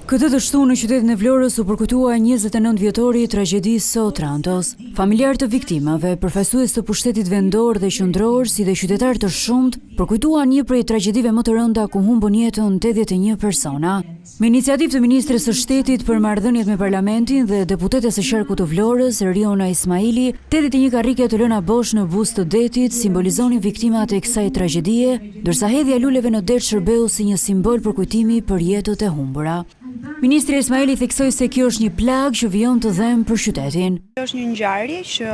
Këtë të shtu në qytetin e Vlorës u përkujtua 29 vjetori i tragjedisë së Otrantos. Familjar të viktimave, përfaqësues të pushtetit vendor dhe qendror, si dhe qytetar të shumt, përkujtuan një prej tragjedive më të rënda ku humbën jetën 81 persona. Me iniciativë të ministres së shtetit për marrëdhëniet me parlamentin dhe deputetes së qarkut të Vlorës, Riona Ismaili, 81 karrike të lëna bosh në buzë të detit simbolizonin viktimat e kësaj tragjedie, ndërsa hedhja luleve në det shërbeu si një simbol përkujtimi për jetët e humbura. Ministri Ismaili theksoi se kjo është një plagë që vijon të dhem për qytetin. Kjo është një ngjarje që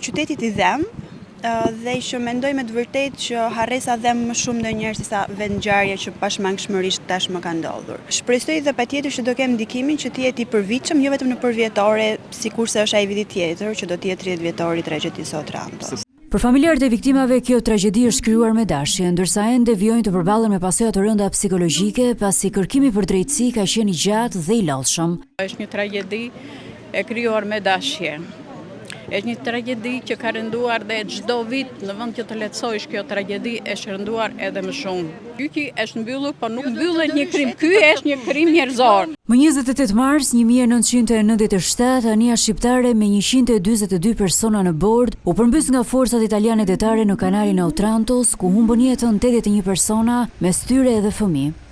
qytetit i dhem dhe që mendoj me të vërtetë që harresa dhem më shumë ndonjëherë sesa vendngjarje që pashmangshmërisht tashmë ka ndodhur. Shpresoj dhe patjetër që do kem ndikimin që të jetë i përvitshëm jo vetëm në përvjetore, sikurse është ai viti tjetër që do të jetë 30 vjetori i tragjedisë së Otrantos. Për familjarët e viktimave, kjo tragjedi është krijuar me dashje, ndërsa ende vijojnë të përballen me pasojat të rënda psikologjike, pasi kërkimi për drejtësi ka qenë i gjatë dhe i lodhshëm. Është një tragjedi e krijuar me dashje. Është një tragjedi që ka rënduar dhe çdo vit në vend që të lehtësojë kjo tragjedi është rënduar edhe më shumë. Ky është mbyllur, por nuk mbyllet një krim. Ky është një krim njerëzor. Më 28 mars 1997, anija shqiptare me 142 persona në bord u përmbys nga forcat italiane detare në kanalin e Otrantos, ku humbën jetën 81 persona, mes tyre edhe fëmijë.